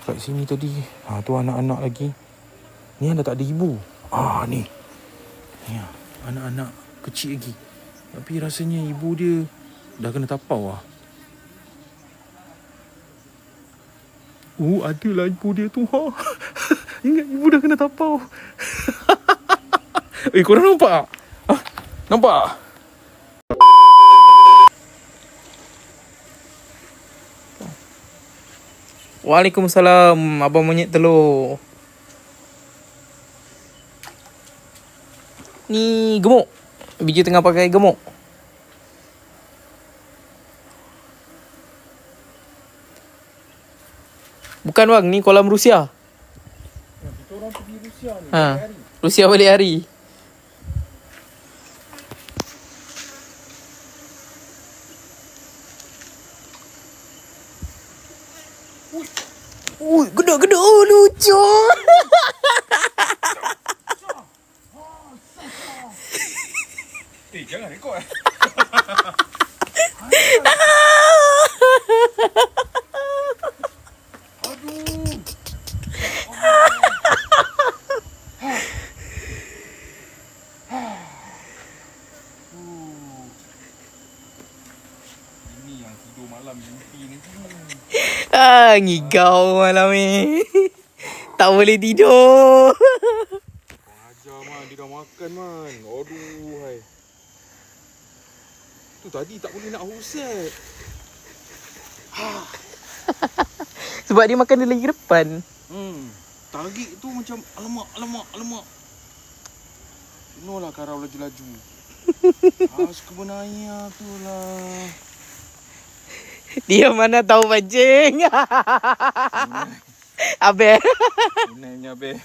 kat sini tadi. Tu anak-anak lagi. Ni dah tak ada ibu. Ni. Ni anak-anak kecil lagi. Tapi rasanya ibu dia dah kena tapau lah. Adalah ibu dia tu. Ingat ibu dah kena tapau. Korang nampak? Nampak? Waalaikumsalam, abang monyet telur. Ni gemuk. Biji tengah pakai gemuk. Bukan bang, ni kolam Rusia. Kita orang pergi Rusia ni. Rusia balik hari. Geduk-geduk. Lucu. Jangan rekod. Ini yang tidur malam mimpi ni. Ngigau malam ni. Tak boleh tidur. Kau ajar man, dia dah makan man. Aduh hai. Tu tadi tak boleh nak huset. Sebab dia makan dia lagi ke depan. Tarik tu macam alamak. Inolah karau laju-laju. Suka benaya tu lah. Dia mana tahu pancing. Abe. Ini abe.